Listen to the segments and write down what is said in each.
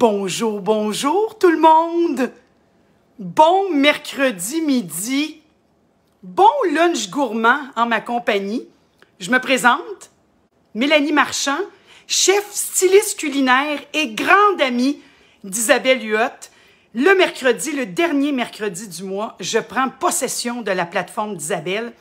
Bonjour, bonjour tout le monde! Bon mercredi midi, bon lunch gourmand en ma compagnie. Je me présente, Mélanie Marchand, chef styliste culinaire et grande amie d'Isabelle Huot. Le mercredi, le dernier mercredi du mois, je prends possession de la plateforme d'Isabelle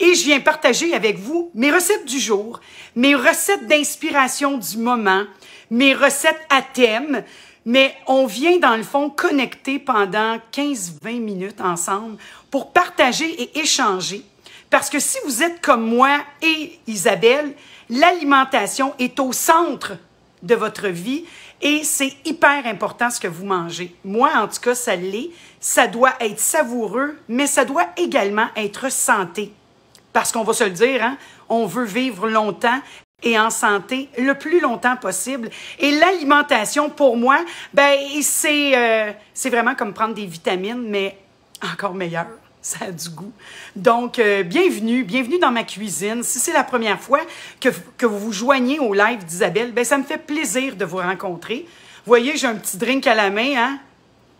et je viens partager avec vous mes recettes du jour, mes recettes d'inspiration du moment, mes recettes à thème, mais on vient dans le fond connecter pendant 15-20 minutes ensemble pour partager et échanger. Parce que si vous êtes comme moi et Isabelle, l'alimentation est au centre de votre vie et c'est hyper important ce que vous mangez. Moi, en tout cas, ça l'est. Ça doit être savoureux, mais ça doit également être santé. Parce qu'on va se le dire, hein, on veut vivre longtemps et en santé le plus longtemps possible. Et l'alimentation, pour moi, ben c'est vraiment comme prendre des vitamines, mais encore meilleur. Ça a du goût. Donc, bienvenue dans ma cuisine. Si c'est la première fois que vous vous joignez au live d'Isabelle, ben ça me fait plaisir de vous rencontrer. Vous voyez, j'ai un petit drink à la main, hein,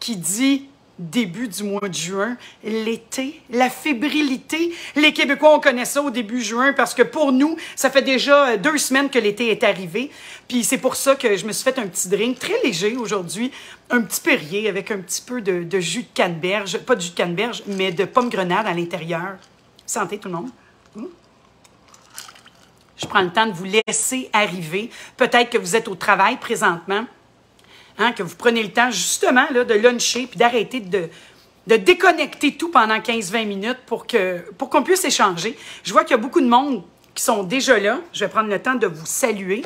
qui dit début du mois de juin, l'été, la fébrilité. Les Québécois, on connaît ça au début juin parce que pour nous, ça fait déjà 2 semaines que l'été est arrivé. Puis c'est pour ça que je me suis fait un petit drink très léger aujourd'hui, un petit Perrier avec un petit peu de jus de canneberge, pas de jus de canneberge, mais de pomme grenade à l'intérieur. Santé tout le monde. Je prends le temps de vous laisser arriver. Peut-être que vous êtes au travail présentement. Hein, que vous prenez le temps justement là, de luncher puis d'arrêter de déconnecter tout pendant 15-20 minutes pour qu'on puisse échanger. Je vois qu'il y a beaucoup de monde qui sont déjà là. Je vais prendre le temps de vous saluer.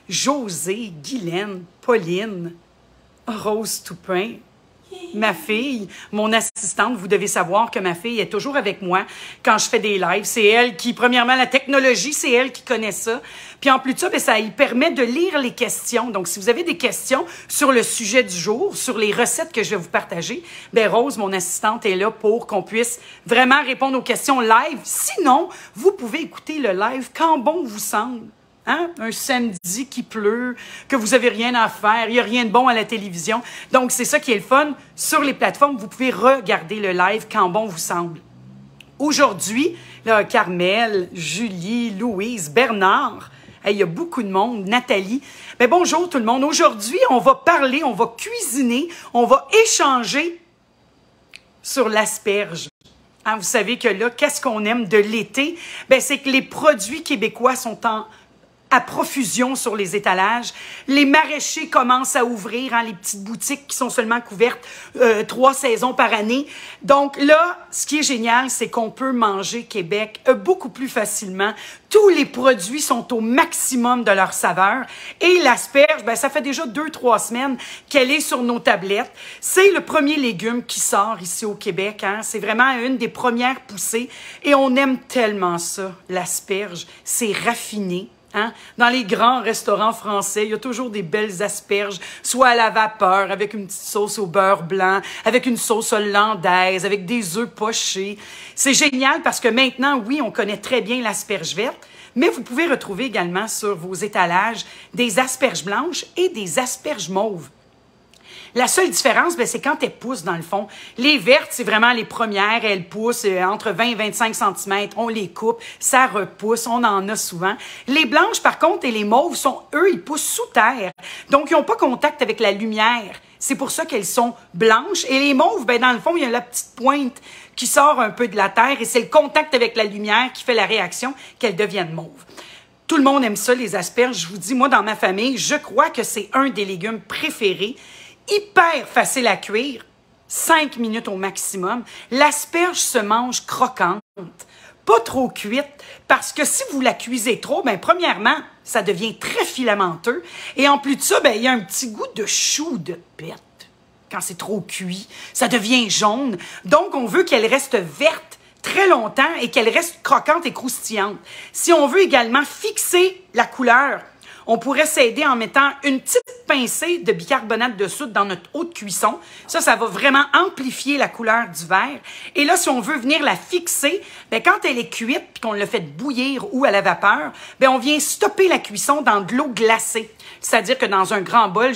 Josée, Guylaine, Pauline, Rose Toupin, ma fille, mon assistante. Vous devez savoir que ma fille est toujours avec moi quand je fais des lives. C'est elle qui, premièrement, la technologie, c'est elle qui connaît ça. Puis en plus de ça, bien, ça lui permet de lire les questions. Donc, si vous avez des questions sur le sujet du jour, sur les recettes que je vais vous partager, bien, Rose, mon assistante, est là pour qu'on puisse vraiment répondre aux questions live. Sinon, vous pouvez écouter le live quand bon vous semble. Hein? Un samedi qui pleut, que vous n'avez rien à faire, il n'y a rien de bon à la télévision. Donc, c'est ça qui est le fun. Sur les plateformes, vous pouvez regarder le live quand bon vous semble. Aujourd'hui, là, Carmel, Julie, Louise, Bernard, il y a beaucoup de monde, Nathalie. Bien, bonjour tout le monde. Aujourd'hui, on va parler, on va cuisiner, on va échanger sur l'asperge. Hein, vous savez que là, qu'est-ce qu'on aime de l'été? Bien, c'est que les produits québécois sont à profusion sur les étalages. Les maraîchers commencent à ouvrir, hein, les petites boutiques qui sont seulement couvertes 3 saisons par année. Donc là, ce qui est génial, c'est qu'on peut manger Québec beaucoup plus facilement. Tous les produits sont au maximum de leur saveur. Et l'asperge, ben, ça fait déjà 2-3 semaines qu'elle est sur nos tablettes. C'est le premier légume qui sort ici au Québec. Hein. C'est vraiment une des premières poussées. Et on aime tellement ça, l'asperge. C'est raffiné. Hein? Dans les grands restaurants français, il y a toujours des belles asperges, soit à la vapeur, avec une petite sauce au beurre blanc, avec une sauce hollandaise, avec des œufs pochés. C'est génial parce que maintenant, oui, on connaît très bien l'asperge verte, mais vous pouvez retrouver également sur vos étalages des asperges blanches et des asperges mauves. La seule différence, c'est quand elles poussent, dans le fond. Les vertes, c'est vraiment les premières. Elles poussent entre 20 et 25 cm. On les coupe, ça repousse. On en a souvent. Les blanches, par contre, et les mauves, eux, ils poussent sous terre. Donc, ils n'ont pas contact avec la lumière. C'est pour ça qu'elles sont blanches. Et les mauves, dans le fond, il y a la petite pointe qui sort un peu de la terre. Et c'est le contact avec la lumière qui fait la réaction qu'elles deviennent mauves. Tout le monde aime ça, les asperges. Je vous dis, moi, dans ma famille, je crois que c'est un des légumes préférés. Hyper facile à cuire, 5 minutes au maximum. L'asperge se mange croquante, pas trop cuite, parce que si vous la cuisez trop, premièrement, ça devient très filamenteux. Et en plus de ça, il y a un petit goût de chou de pète. Quand c'est trop cuit, ça devient jaune. Donc, on veut qu'elle reste verte très longtemps et qu'elle reste croquante et croustillante. Si on veut également fixer la couleur, on pourrait s'aider en mettant une petite pincée de bicarbonate de soude dans notre eau de cuisson. Ça va vraiment amplifier la couleur du verre. Et là, si on veut venir la fixer, bien, quand elle est cuite puis qu'on l'a fait bouillir ou à la vapeur, bien, on vient stopper la cuisson dans de l'eau glacée. C'est-à-dire que dans un grand bol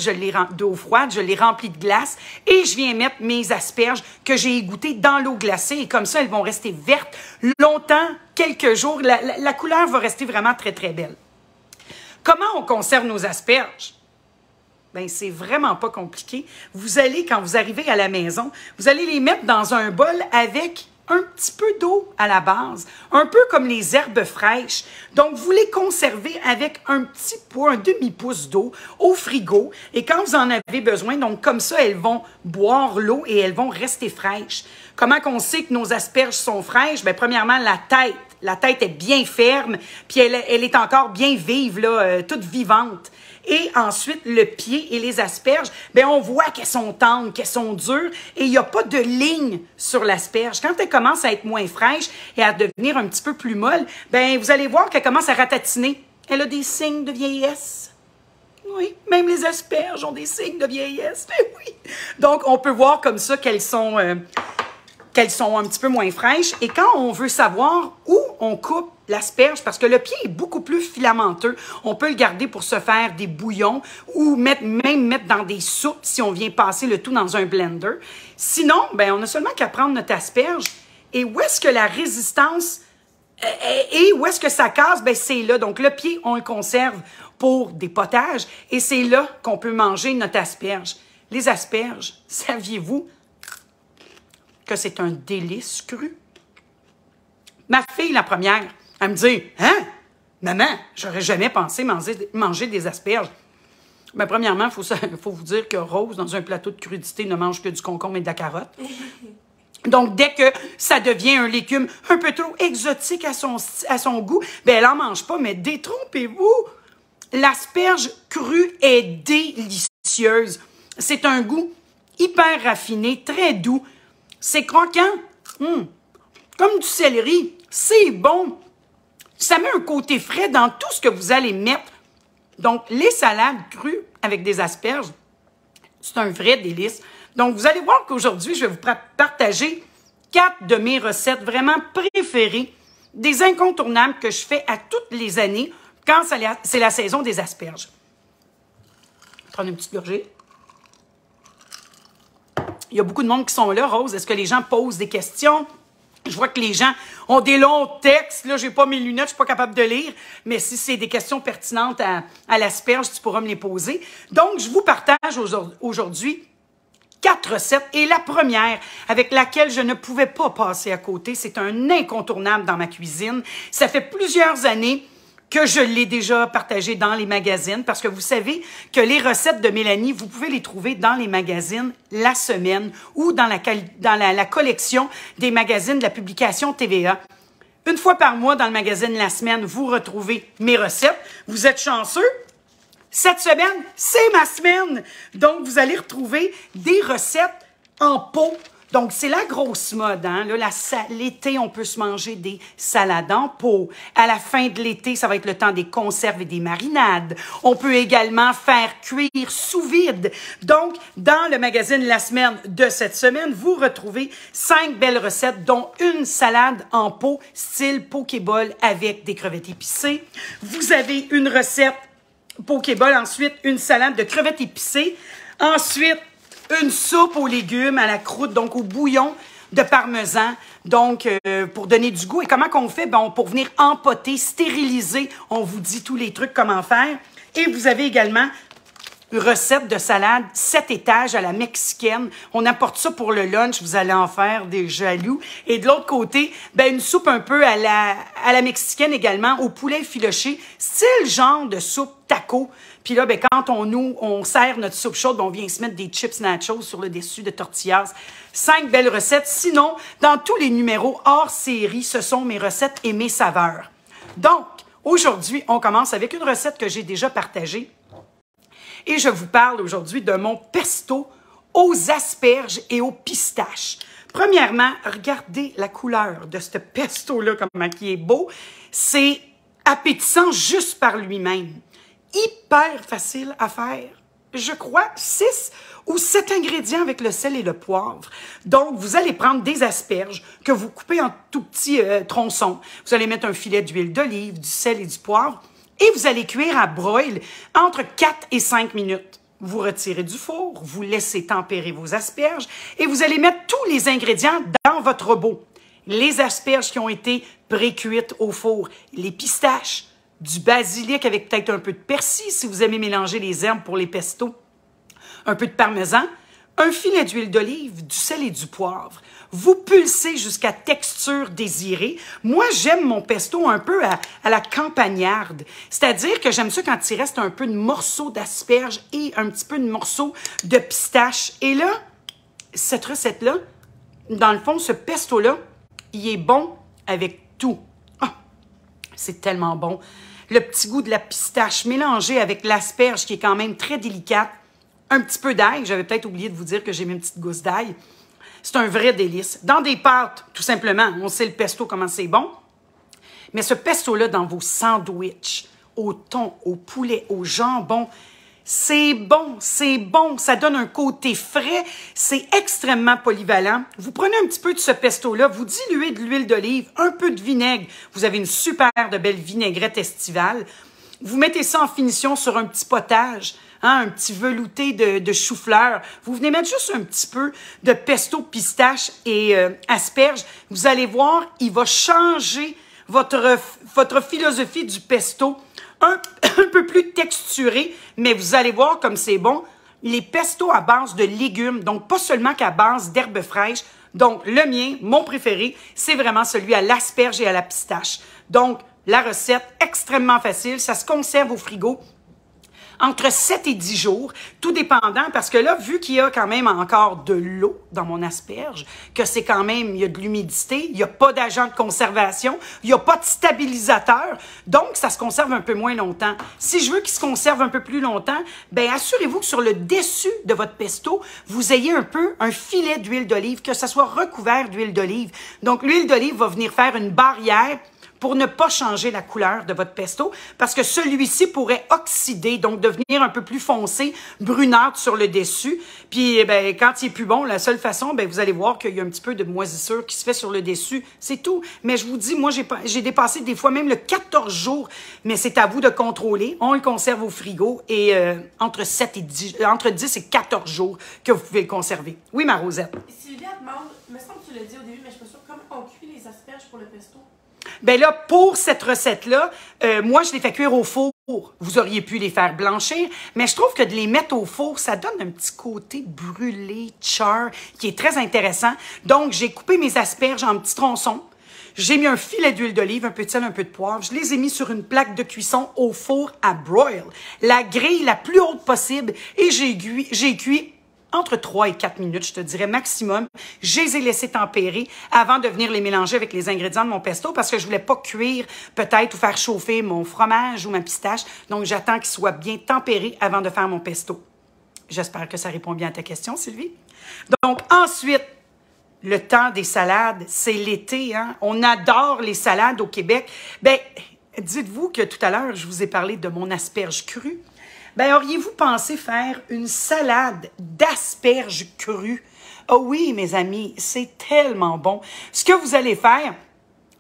d'eau froide, je l'ai rempli de glace et je viens mettre mes asperges que j'ai égouttées dans l'eau glacée. Et comme ça, elles vont rester vertes longtemps, quelques jours. La couleur va rester vraiment très, très belle. Comment on conserve nos asperges? Bien, c'est vraiment pas compliqué. Vous allez, quand vous arrivez à la maison, vous allez les mettre dans un bol avec un petit peu d'eau à la base, un peu comme les herbes fraîches. Donc, vous les conservez avec un petit pot, un demi-pouce d'eau au frigo. Et quand vous en avez besoin, donc comme ça, elles vont boire l'eau et elles vont rester fraîches. Comment qu'on sait que nos asperges sont fraîches? Bien, premièrement, la tête. La tête est bien ferme, puis elle est encore bien vive, là, toute vivante. Et ensuite, le pied et les asperges, bien, on voit qu'elles sont tendres, qu'elles sont dures, et il n'y a pas de ligne sur l'asperge. Quand elle commence à être moins fraîche et à devenir un petit peu plus molle, bien, vous allez voir qu'elle commence à ratatiner. Elle a des signes de vieillesse. Oui, même les asperges ont des signes de vieillesse. Oui. Donc, on peut voir comme ça qu'elles sont un petit peu moins fraîches. Et quand on veut savoir où on coupe l'asperge, parce que le pied est beaucoup plus filamenteux, on peut le garder pour se faire des bouillons ou même mettre dans des soupes si on vient passer le tout dans un blender. Sinon, ben, on a seulement qu'à prendre notre asperge et où est-ce que la résistance et où est-ce que ça casse? Ben, c'est là. Donc, le pied, on le conserve pour des potages et c'est là qu'on peut manger notre asperge. Les asperges, saviez-vous que c'est un délice cru? Ma fille, la première, elle me dit « Hein? Maman, j'aurais jamais pensé manger des asperges. » Mais premièrement, il faut vous dire que Rose, dans un plateau de crudité, ne mange que du concombre et de la carotte. Donc, dès que ça devient un légume un peu trop exotique à son goût, ben elle n'en mange pas, mais détrompez-vous, l'asperge crue est délicieuse. C'est un goût hyper raffiné, très doux. C'est croquant, comme du céleri. C'est bon. Ça met un côté frais dans tout ce que vous allez mettre. Donc, les salades crues avec des asperges, c'est un vrai délice. Donc, vous allez voir qu'aujourd'hui, je vais vous partager 4 de mes recettes vraiment préférées, des incontournables que je fais à toutes les années quand c'est la saison des asperges. Je vais prendre une petite gorgée. Il y a beaucoup de monde qui sont là, Rose. Est-ce que les gens posent des questions? Je vois que les gens ont des longs textes. Là, j'ai pas mes lunettes, je suis pas capable de lire. Mais si c'est des questions pertinentes à l'asperge, tu pourras me les poser. Donc, je vous partage aujourd'hui 4 recettes. Et la première, avec laquelle je ne pouvais pas passer à côté, c'est un incontournable dans ma cuisine. Ça fait plusieurs années que je l'ai déjà partagé dans les magazines, parce que vous savez que les recettes de Mélanie, vous pouvez les trouver dans les magazines La Semaine ou dans la collection des magazines de la publication TVA. Une fois par mois, dans le magazine La Semaine, vous retrouvez mes recettes. Vous êtes chanceux? Cette semaine, c'est ma semaine! Donc, vous allez retrouver des recettes en pot. Donc, c'est la grosse mode, hein? Là, l'été, on peut se manger des salades en pot. À la fin de l'été, ça va être le temps des conserves et des marinades. On peut également faire cuire sous vide. Donc, dans le magazine La Semaine de cette semaine, vous retrouvez 5 belles recettes, dont une salade en pot, style pokéball avec des crevettes épicées. Vous avez une recette pokéball, ensuite une salade de crevettes épicées. Ensuite, une soupe aux légumes, à la croûte, donc au bouillon de parmesan, donc pour donner du goût. Et comment qu'on fait? Bon, pour venir empoter, stériliser, on vous dit tous les trucs comment faire. Et vous avez également une recette de salade 7 étages à la mexicaine. On apporte ça pour le lunch, vous allez en faire des jaloux. Et de l'autre côté, ben une soupe un peu à la mexicaine également, au poulet filoché, style genre de soupe taco. Puis là, ben, quand on sert notre soupe chaude, ben, on vient se mettre des chips nachos sur le dessus de tortillas. 5 belles recettes. Sinon, dans tous les numéros hors série, ce sont mes recettes et mes saveurs. Donc, aujourd'hui, on commence avec une recette que j'ai déjà partagée. Et je vous parle aujourd'hui de mon pesto aux asperges et aux pistaches. Premièrement, regardez la couleur de ce pesto-là, comment il est beau. C'est appétissant juste par lui-même. Hyper facile à faire. je crois, 6 ou 7 ingrédients avec le sel et le poivre. Donc, vous allez prendre des asperges que vous coupez en tout petits tronçons. Vous allez mettre un filet d'huile d'olive, du sel et du poivre et vous allez cuire à broil entre 4 et 5 minutes. Vous retirez du four, vous laissez tempérer vos asperges et vous allez mettre tous les ingrédients dans votre robot. Les asperges qui ont été pré-cuites au four, les pistaches, du basilic avec peut-être un peu de persil si vous aimez mélanger les herbes pour les pestos, un peu de parmesan, un filet d'huile d'olive, du sel et du poivre. Vous pulsez jusqu'à texture désirée. Moi, j'aime mon pesto un peu à la campagnarde. C'est-à-dire que j'aime ça quand il reste un peu de morceaux d'asperges et un petit peu de morceaux de pistache. Et là, cette recette-là, dans le fond, ce pesto-là, il est bon avec tout. Ah, c'est tellement bon. Le petit goût de la pistache mélangé avec l'asperge qui est quand même très délicate. Un petit peu d'ail. J'avais peut-être oublié de vous dire que j'ai mis une petite gousse d'ail. C'est un vrai délice. Dans des pâtes, tout simplement. On sait le pesto, comment c'est bon. Mais ce pesto-là, dans vos sandwichs, au thon, au poulet, au jambon, c'est bon, c'est bon. Ça donne un côté frais. C'est extrêmement polyvalent. Vous prenez un petit peu de ce pesto-là, vous diluez de l'huile d'olive, un peu de vinaigre. Vous avez une super de belle vinaigrette estivale. Vous mettez ça en finition sur un petit potage. Hein, un petit velouté de chou-fleur. Vous venez mettre juste un petit peu de pesto, pistache et asperges. Vous allez voir, il va changer votre philosophie du pesto. Un peu plus texturé, mais vous allez voir comme c'est bon. Les pestos à base de légumes, donc pas seulement qu'à base d'herbes fraîches. Donc, le mien, mon préféré, c'est vraiment celui à l'asperge et à la pistache. Donc, la recette, extrêmement facile. Ça se conserve au frigo entre 7 et 10 jours, tout dépendant, parce que là, vu qu'il y a quand même encore de l'eau dans mon asperge, que c'est quand même, il y a de l'humidité, il n'y a pas d'agent de conservation, il n'y a pas de stabilisateur, donc ça se conserve un peu moins longtemps. Si je veux qu'il se conserve un peu plus longtemps, bien, assurez-vous que sur le dessus de votre pesto, vous ayez un peu un filet d'huile d'olive, que ça soit recouvert d'huile d'olive. Donc, l'huile d'olive va venir faire une barrière pour ne pas changer la couleur de votre pesto, parce que celui-ci pourrait oxyder, donc devenir un peu plus foncé, brunâtre sur le dessus. Puis, ben, quand il est plus bon, la seule façon, ben, vous allez voir qu'il y a un petit peu de moisissure qui se fait sur le dessus. C'est tout. Mais je vous dis, moi, j'ai dépassé des fois même le 14 jours, mais c'est à vous de contrôler. On le conserve au frigo et entre 10 et 14 jours que vous pouvez le conserver. Oui, ma Rosette. Sylvia demande, me semble que tu l'as dit au début, mais je suis pas sûre, comment on cuit les asperges pour le pesto? Bien là, pour cette recette-là, moi, je les fais cuire au four. Vous auriez pu les faire blanchir, mais je trouve que de les mettre au four, ça donne un petit côté brûlé, char, qui est très intéressant. Donc, j'ai coupé mes asperges en petits tronçons. J'ai mis un filet d'huile d'olive, un peu de sel, un peu de poivre. Je les ai mis sur une plaque de cuisson au four à broil. La grille la plus haute possible et j'ai cuit entre 3 et 4 minutes, je te dirais maximum. Je les ai laissés tempérer avant de venir les mélanger avec les ingrédients de mon pesto parce que je voulais pas cuire peut-être ou faire chauffer mon fromage ou ma pistache. Donc, j'attends qu'ils soient bien tempérés avant de faire mon pesto. J'espère que ça répond bien à ta question, Sylvie. Donc, ensuite, le temps des salades, c'est l'été, hein? On adore les salades au Québec. Bien, dites-vous que tout à l'heure, je vous ai parlé de mon asperge crue. Ben, auriez-vous pensé faire une salade d'asperges crues? Oh oui, mes amis, c'est tellement bon. Ce que vous allez faire,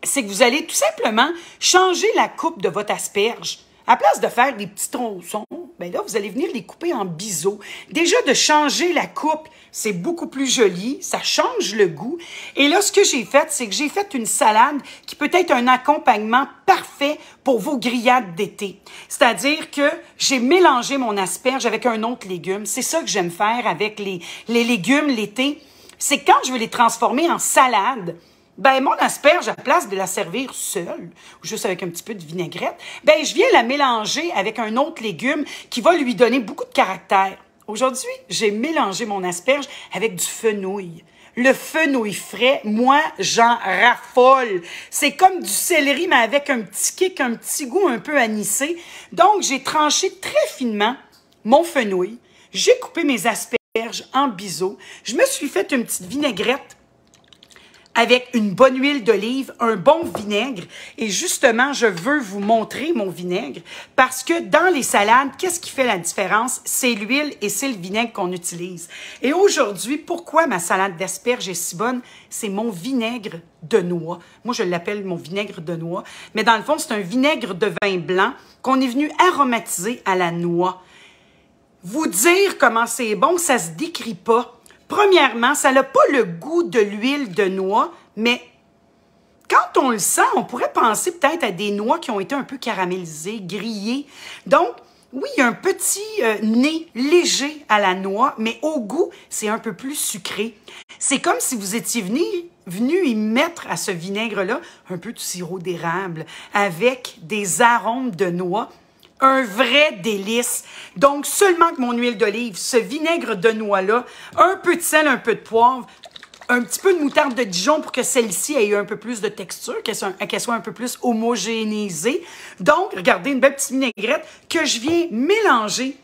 c'est que vous allez tout simplement changer la coupe de votre asperge. À place de faire des petits tronçons, ben là, vous allez venir les couper en biseaux. Déjà, de changer la coupe, c'est beaucoup plus joli, ça change le goût. Et là, ce que j'ai fait, c'est que j'ai fait une salade qui peut être un accompagnement parfait pour vos grillades d'été. C'est-à-dire que j'ai mélangé mon asperge avec un autre légume. C'est ça que j'aime faire avec les légumes l'été. C'est quand je veux les transformer en salade. Ben, mon asperge, à place de la servir seule, ou juste avec un petit peu de vinaigrette, ben, je viens la mélanger avec un autre légume qui va lui donner beaucoup de caractère. Aujourd'hui, j'ai mélangé mon asperge avec du fenouil. Le fenouil frais, moi, j'en raffole. C'est comme du céleri, mais avec un petit kick, un petit goût un peu anisé. Donc, j'ai tranché très finement mon fenouil. J'ai coupé mes asperges en biseaux. Je me suis fait une petite vinaigrette avec une bonne huile d'olive, un bon vinaigre. Et justement, je veux vous montrer mon vinaigre parce que dans les salades, qu'est-ce qui fait la différence? C'est l'huile et c'est le vinaigre qu'on utilise. Et aujourd'hui, pourquoi ma salade d'asperges est si bonne? C'est mon vinaigre de noix. Moi, je l'appelle mon vinaigre de noix. Mais dans le fond, c'est un vinaigre de vin blanc qu'on est venu aromatiser à la noix. Vous dire comment c'est bon, ça se décrit pas. Premièrement, ça n'a pas le goût de l'huile de noix, mais quand on le sent, on pourrait penser peut-être à des noix qui ont été un peu caramélisées, grillées. Donc, oui, il y a un petit nez léger à la noix, mais au goût, c'est un peu plus sucré. C'est comme si vous étiez venu y mettre à ce vinaigre-là un peu de sirop d'érable avec des arômes de noix. Un vrai délice. Donc, seulement que mon huile d'olive, ce vinaigre de noix-là, un peu de sel, un peu de poivre, un petit peu de moutarde de Dijon pour que celle-ci ait un peu plus de texture, qu'elle soit un peu plus homogénéisée. Donc, regardez, une belle petite vinaigrette que je viens mélanger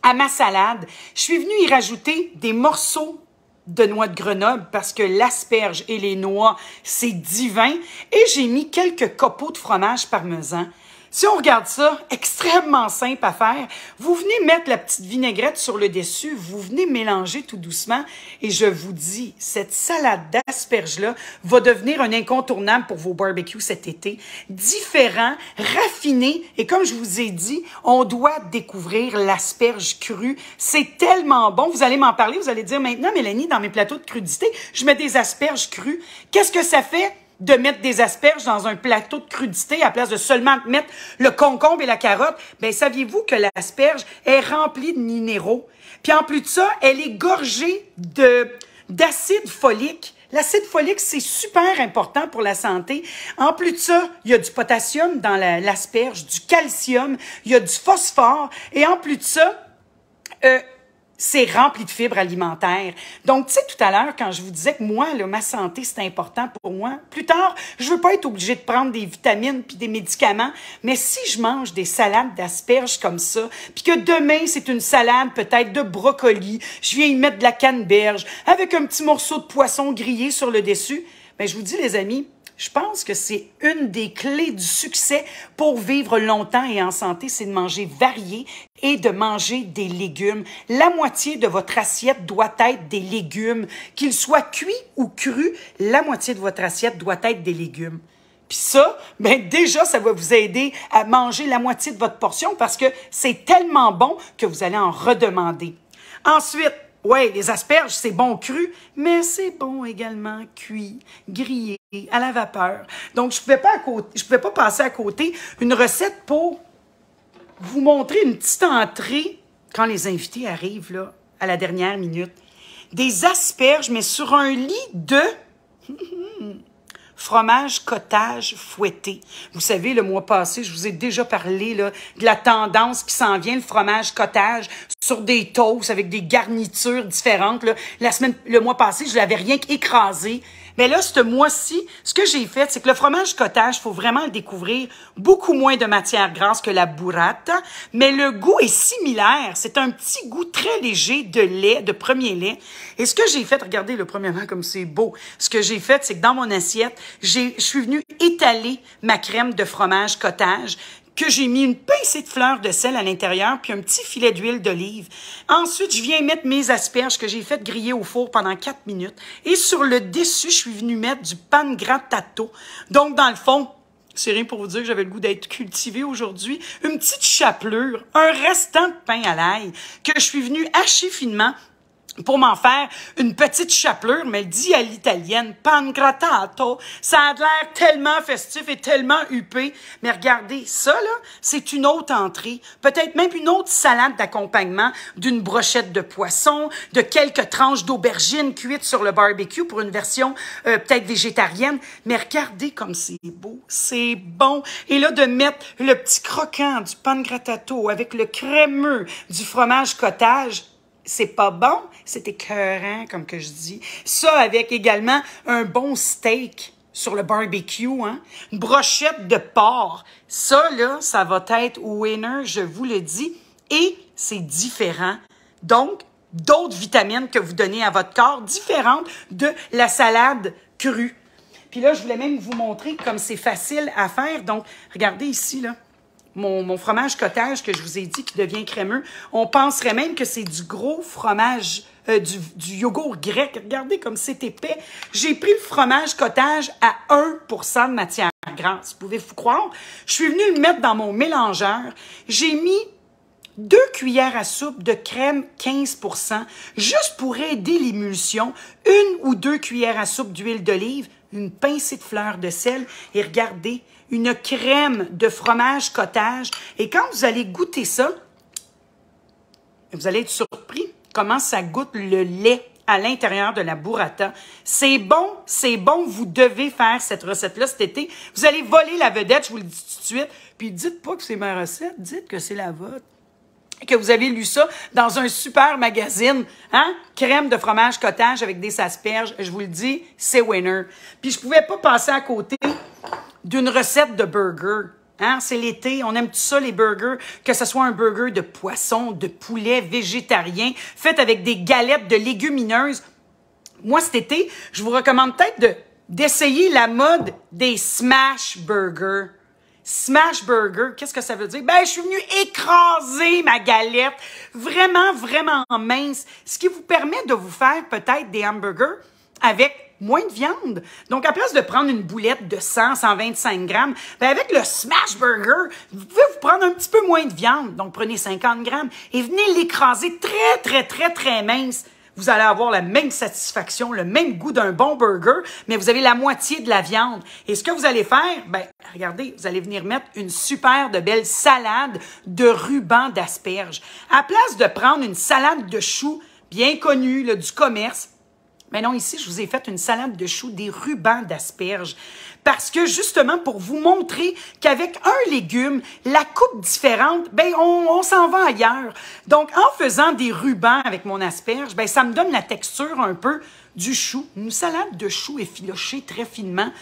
à ma salade. Je suis venue y rajouter des morceaux de noix de Grenoble parce que l'asperge et les noix, c'est divin. Et j'ai mis quelques copeaux de fromage parmesan. Si on regarde ça, extrêmement simple à faire, vous venez mettre la petite vinaigrette sur le dessus, vous venez mélanger tout doucement et je vous dis, cette salade d'asperges-là va devenir un incontournable pour vos barbecues cet été. Différent, raffiné et comme je vous ai dit, on doit découvrir l'asperge crue. C'est tellement bon, vous allez m'en parler, vous allez dire maintenant, Mélanie, dans mes plateaux de crudité, je mets des asperges crues. Qu'est-ce que ça fait? De mettre des asperges dans un plateau de crudité à place de seulement mettre le concombre et la carotte, bien, saviez-vous que l'asperge est remplie de minéraux? Puis en plus de ça, elle est gorgée d'acide folique. L'acide folique, c'est super important pour la santé. En plus de ça, il y a du potassium dans l'asperge, du calcium, il y a du phosphore. Et en plus de ça, c'est rempli de fibres alimentaires. Donc, tu sais, tout à l'heure, quand je vous disais que moi, là, ma santé, c'est important pour moi, plus tard, je veux pas être obligée de prendre des vitamines puis des médicaments, mais si je mange des salades d'asperges comme ça, puis que demain, c'est une salade peut-être de brocoli, je viens y mettre de la canneberge avec un petit morceau de poisson grillé sur le dessus, bien, je vous dis, les amis, je pense que c'est une des clés du succès pour vivre longtemps et en santé, c'est de manger varié et de manger des légumes. La moitié de votre assiette doit être des légumes. Qu'ils soient cuits ou crus, la moitié de votre assiette doit être des légumes. Puis ça, ben déjà, ça va vous aider à manger la moitié de votre portion parce que c'est tellement bon que vous allez en redemander. Ensuite, oui, les asperges, c'est bon cru, mais c'est bon également cuit, grillé, à la vapeur. Donc, je pouvais pas passer à côté une recette pour vous montrer une petite entrée quand les invités arrivent là, à la dernière minute. Des asperges, mais sur un lit de fromage cottage fouetté. Vous savez, le mois passé, je vous ai déjà parlé là, de la tendance qui s'en vient, le fromage cottage sur des toasts avec des garnitures différentes. Là. Le mois passé, je l'avais rien qu'écrasé. Mais là, ce mois-ci, ce que j'ai fait, c'est que le fromage cottage, il faut vraiment le découvrir. Beaucoup moins de matière grasse que la burrata, mais le goût est similaire. C'est un petit goût très léger de lait, de premier lait. Et ce que j'ai fait, regardez le premièrement comme c'est beau. Ce que j'ai fait, c'est que dans mon assiette, je suis venue étaler ma crème de fromage cottage, que j'ai mis une pincée de fleur de sel à l'intérieur, puis un petit filet d'huile d'olive. Ensuite, je viens mettre mes asperges que j'ai fait griller au four pendant 4 minutes. Et sur le dessus, je suis venue mettre du pangrattato. Donc, dans le fond, c'est rien pour vous dire que j'avais le goût d'être cultivée aujourd'hui. Une petite chapelure, un restant de pain à l'ail que je suis venue hacher finement pour m'en faire une petite chapelure, mais dit à l'italienne, pangrattato. Ça a l'air tellement festif et tellement huppé. Mais regardez, ça, là, c'est une autre entrée. Peut-être même une autre salade d'accompagnement d'une brochette de poisson, de quelques tranches d'aubergines cuites sur le barbecue pour une version peut-être végétarienne. Mais regardez comme c'est beau, c'est bon. Et là, de mettre le petit croquant du pangrattato avec le crémeux du fromage cottage, c'est pas bon, c'est écœurant, comme que je dis. Ça, avec également un bon steak sur le barbecue, hein? Une brochette de porc. Ça, là, ça va être winner, je vous le dis. Et c'est différent. Donc, d'autres vitamines que vous donnez à votre corps, différentes de la salade crue. Puis là, je voulais même vous montrer comme c'est facile à faire. Donc, regardez ici, là. Mon fromage cottage que je vous ai dit qui devient crémeux. On penserait même que c'est du gros fromage, du yogourt grec. Regardez comme c'est épais. J'ai pris le fromage cottage à 1% de matière grasse. Pouvez-vous croire? Je suis venue le mettre dans mon mélangeur. J'ai mis 2 cuillères à soupe de crème 15%, juste pour aider l'émulsion. 1 ou 2 cuillères à soupe d'huile d'olive, une pincée de fleur de sel. Et regardez, une crème de fromage cottage. Et quand vous allez goûter ça, vous allez être surpris comment ça goûte le lait à l'intérieur de la burrata. C'est bon, vous devez faire cette recette-là cet été. Vous allez voler la vedette, je vous le dis tout de suite. Puis dites pas que c'est ma recette, dites que c'est la vôtre. Que vous avez lu ça dans un super magazine, hein? Crème de fromage cottage avec des asperges, je vous le dis, c'est winner. Puis je pouvais pas passer à côté d'une recette de burger. Hein? C'est l'été, on aime tout ça, les burgers, que ce soit un burger de poisson, de poulet, végétarien, fait avec des galettes de légumineuses. Moi, cet été, je vous recommande peut-être d'essayer la mode des smash burgers. Smash burger, qu'est-ce que ça veut dire? Ben, je suis venue écraser ma galette, vraiment, vraiment mince, ce qui vous permet de vous faire peut-être des hamburgers avec moins de viande. Donc, à place de prendre une boulette de 100, 125 grammes, ben avec le smash burger, vous pouvez vous prendre un petit peu moins de viande. Donc, prenez 50 grammes et venez l'écraser très, très, très, très mince. Vous allez avoir la même satisfaction, le même goût d'un bon burger, mais vous avez la moitié de la viande. Et ce que vous allez faire, ben, regardez, vous allez venir mettre une super de belle salade de ruban d'asperges. À place de prendre une salade de choux bien connue là, du commerce, mais non, ici, je vous ai fait une salade de choux, des rubans d'asperges. Parce que, justement, pour vous montrer qu'avec un légume, la coupe différente, ben on s'en va ailleurs. Donc, en faisant des rubans avec mon asperge, ben ça me donne la texture un peu du chou. Une salade de choux effilochée très finement.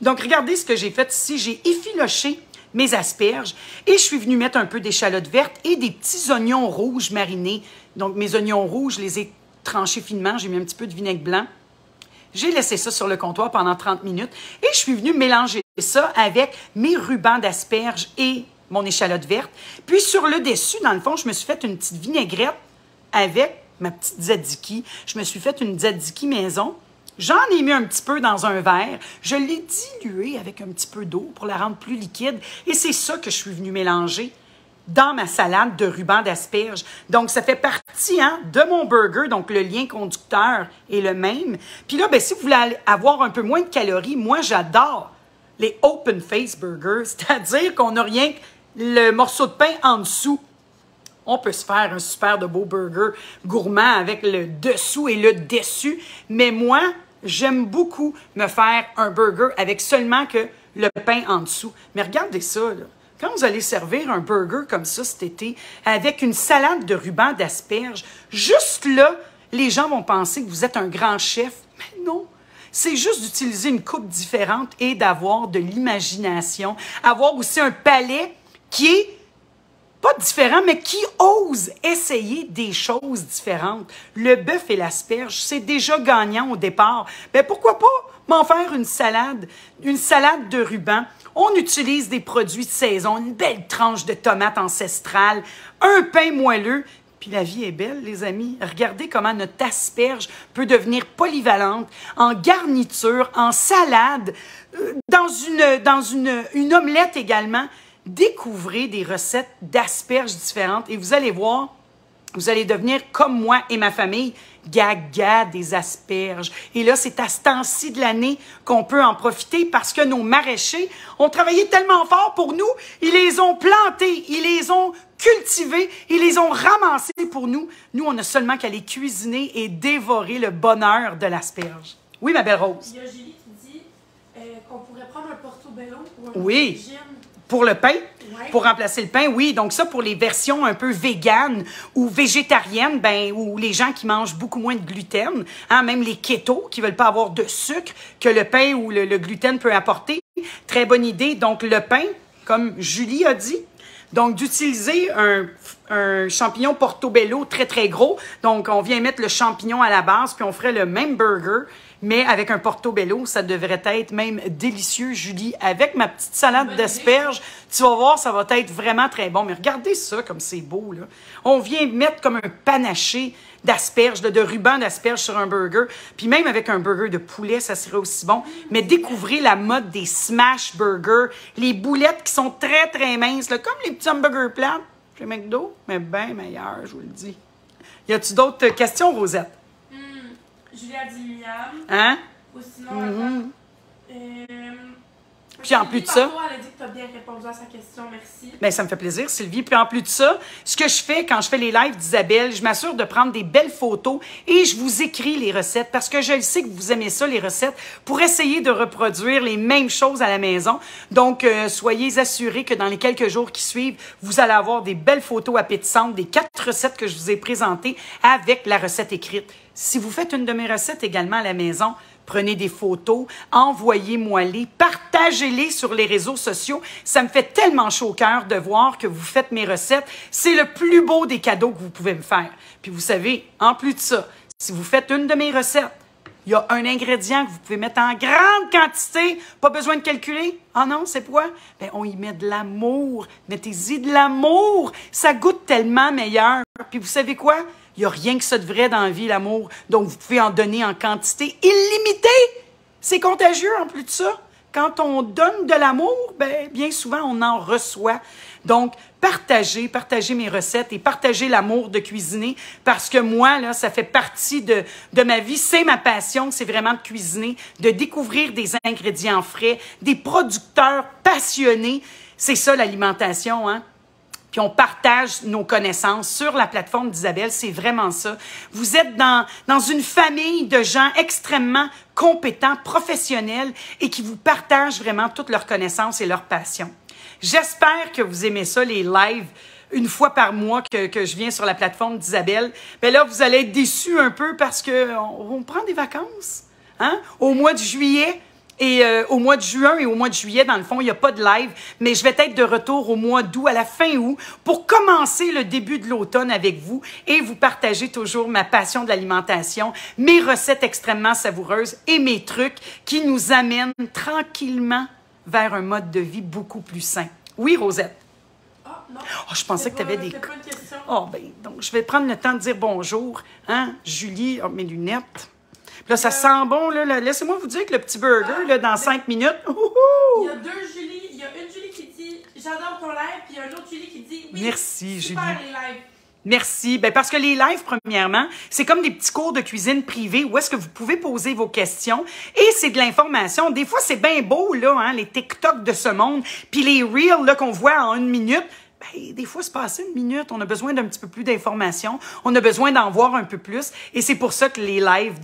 Donc, regardez ce que j'ai fait ici. J'ai effiloché mes asperges et je suis venue mettre un peu d'échalote verte et des petits oignons rouges marinés. Donc, mes oignons rouges, je les ai tranché finement, j'ai mis un petit peu de vinaigre blanc. J'ai laissé ça sur le comptoir pendant 30 minutes et je suis venue mélanger ça avec mes rubans d'asperges et mon échalote verte. Puis sur le dessus, dans le fond, je me suis fait une petite vinaigrette avec ma petite tzatziki. Je me suis fait une tzatziki maison. J'en ai mis un petit peu dans un verre. Je l'ai dilué avec un petit peu d'eau pour la rendre plus liquide. Et c'est ça que je suis venue mélanger dans ma salade de rubans d'asperges. Donc, ça fait partie de mon burger. Donc, le lien conducteur est le même. Puis là, ben, si vous voulez avoir un peu moins de calories, moi, j'adore les open face burgers, c'est-à-dire qu'on n'a rien que le morceau de pain en dessous. On peut se faire un super de beau burger gourmand avec le dessous et le dessus. Mais moi, j'aime beaucoup me faire un burger avec seulement que le pain en dessous. Mais regardez ça, là. Quand vous allez servir un burger comme ça cet été, avec une salade de rubans d'asperges, juste là, les gens vont penser que vous êtes un grand chef. Mais non, c'est juste d'utiliser une coupe différente et d'avoir de l'imagination. Avoir aussi un palais qui est pas différent, mais qui ose essayer des choses différentes. Le bœuf et l'asperge, c'est déjà gagnant au départ. Ben pourquoi pas m'en faire une salade de rubans. On utilise des produits de saison, une belle tranche de tomates ancestrales, un pain moelleux. Puis la vie est belle, les amis. Regardez comment notre asperge peut devenir polyvalente en garniture, en salade, dans une omelette également. Découvrez des recettes d'asperges différentes et vous allez voir, vous allez devenir comme moi et ma famille, gaga des asperges. Et là, c'est à ce temps-ci de l'année qu'on peut en profiter parce que nos maraîchers ont travaillé tellement fort pour nous. Ils les ont plantés, ils les ont cultivés, ils les ont ramassés pour nous. Nous, on a seulement qu'à les cuisiner et dévorer le bonheur de l'asperge. Oui, ma belle Rose? Il y a Julie qui dit qu'on pourrait prendre un portobello ou un oui. Pour le pain, ouais. Pour remplacer le pain, oui. Donc ça, pour les versions un peu véganes ou végétariennes, ben, ou les gens qui mangent beaucoup moins de gluten, même les kétos qui veulent pas avoir de sucre que le pain ou le gluten peut apporter. Très bonne idée. Donc le pain, comme Julie a dit, donc d'utiliser un champignon portobello très, très gros. Donc on vient mettre le champignon à la base, puis on ferait le même burger Mais avec un portobello, ça devrait être même délicieux, Julie. Avec ma petite salade d'asperges, tu vas voir, ça va être vraiment très bon. Mais regardez ça comme c'est beau, là. On vient mettre comme un panaché d'asperges, de ruban d'asperges sur un burger. Puis même avec un burger de poulet, ça serait aussi bon. Mais découvrez la mode des smash burgers, les boulettes qui sont très, très minces, là, comme les petits hamburgers plats chez McDo, mais bien meilleurs, je vous le dis. Y a-tu d'autres questions, Rosette? Julia dit Miam. Hein? Ou sinon, Puis en plus de ça... Elle a dit que tu as bien répondu à sa question, merci. Bien, ça me fait plaisir, Sylvie. Puis en plus de ça, ce que je fais quand je fais les lives d'Isabelle, je m'assure de prendre des belles photos et je vous écris les recettes parce que je sais que vous aimez ça, les recettes, pour essayer de reproduire les mêmes choses à la maison. Donc, soyez assurés que dans les quelques jours qui suivent, vous allez avoir des belles photos appétissantes des 4 recettes que je vous ai présentées avec la recette écrite. Si vous faites une de mes recettes également à la maison, prenez des photos, envoyez-moi-les, partagez-les sur les réseaux sociaux. Ça me fait tellement chaud au cœur de voir que vous faites mes recettes. C'est le plus beau des cadeaux que vous pouvez me faire. Puis vous savez, en plus de ça, si vous faites une de mes recettes, il y a un ingrédient que vous pouvez mettre en grande quantité, pas besoin de calculer. Ah non, c'est quoi? Bien, on y met de l'amour. Mettez-y de l'amour. Ça goûte tellement meilleur. Puis vous savez quoi? Il n'y a rien que ça de vrai dans la vie, l'amour. Donc, vous pouvez en donner en quantité illimitée. C'est contagieux en plus de ça. Quand on donne de l'amour, bien souvent, on en reçoit. Donc, partagez mes recettes et partagez l'amour de cuisiner parce que moi, là, ça fait partie de ma vie. C'est ma passion, c'est vraiment de cuisiner, de découvrir des ingrédients frais, des producteurs passionnés. C'est ça, l'alimentation, hein? Puis on partage nos connaissances sur la plateforme d'Isabelle, c'est vraiment ça. Vous êtes dans une famille de gens extrêmement compétents, professionnels et qui vous partagent vraiment toutes leurs connaissances et leurs passions. J'espère que vous aimez ça, les lives une fois par mois que je viens sur la plateforme d'Isabelle. Bien là, vous allez être déçus un peu parce qu'on prend des vacances, hein, au mois de juillet. Et au mois de juin et au mois de juillet, dans le fond, il n'y a pas de live, mais je vais être de retour au mois d'août, à la fin août, pour commencer le début de l'automne avec vous et vous partager toujours ma passion de l'alimentation, mes recettes extrêmement savoureuses et mes trucs qui nous amènent tranquillement vers un mode de vie beaucoup plus sain. Oui, Rosette? Ah, non. Oh, je pensais que tu avais des... C'est pas une question. Oh, bien, donc je vais prendre le temps de dire bonjour. Hein, Julie, oh, mes lunettes. Là, ça sent bon, là. Laissez-moi vous dire que le petit burger, là, dans 5 minutes... Il y a deux Julie. Il y a une Julie qui dit « J'adore ton live », puis il y a une autre Julie qui dit « Oui, merci, super Julie. les lives ». Merci. Ben parce que les lives, premièrement, c'est comme des petits cours de cuisine privés où est-ce que vous pouvez poser vos questions et c'est de l'information. Des fois, c'est bien beau, là, hein, les TikTok de ce monde, puis les Reels, là, qu'on voit en 1 minute. Ben, des fois, c'est passé 1 minute. On a besoin d'un petit peu plus d'informations. On a besoin d'en voir un peu plus. Et c'est pour ça que les lives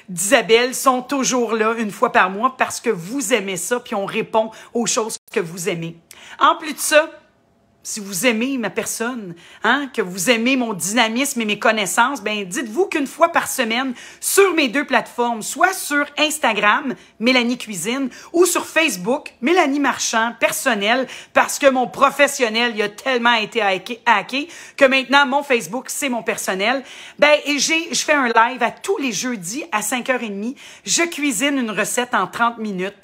d'Isabelle sont toujours là une fois par mois parce que vous aimez ça puis on répond aux choses que vous aimez. En plus de ça, si vous aimez ma personne, hein, que vous aimez mon dynamisme et mes connaissances, ben dites-vous qu'une fois par semaine, sur mes 2 plateformes, soit sur Instagram, Mélanie Cuisine, ou sur Facebook, Mélanie Marchand, personnel, parce que mon professionnel, il a tellement été hacké que maintenant, mon Facebook, c'est mon personnel. Ben, et je fais un live à tous les jeudis à 5h30. Je cuisine une recette en 30 minutes.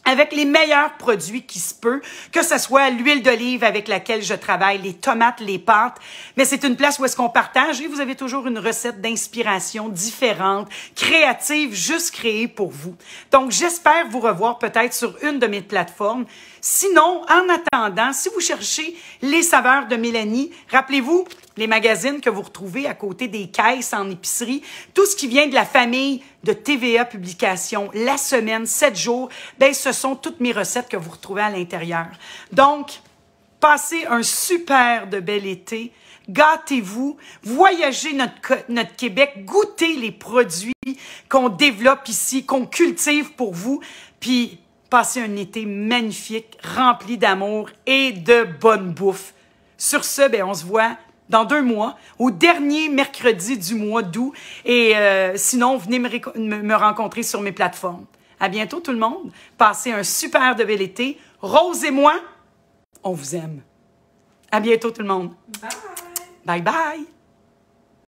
Avec les meilleurs produits qui se peut, que ce soit l'huile d'olive avec laquelle je travaille, les tomates, les pâtes. Mais c'est une place où est-ce qu'on partage et vous avez toujours une recette d'inspiration différente, créative, juste créée pour vous. Donc, j'espère vous revoir peut-être sur une de mes plateformes. Sinon, en attendant, si vous cherchez les saveurs de Mélanie, rappelez-vous les magazines que vous retrouvez à côté des caisses en épicerie, tout ce qui vient de la famille de TVA Publications, la semaine, 7 jours, ben ce sont toutes mes recettes que vous retrouvez à l'intérieur. Donc, passez un super de bel été, gâtez-vous, voyagez notre Québec, goûtez les produits qu'on développe ici, qu'on cultive pour vous, puis passez un été magnifique, rempli d'amour et de bonne bouffe. Sur ce, ben on se voit dans 2 mois, au dernier mercredi du mois d'août. Et sinon, venez me rencontrer sur mes plateformes. À bientôt tout le monde. Passez un super de bel été. Rose et moi, on vous aime. À bientôt tout le monde. Bye. Bye bye.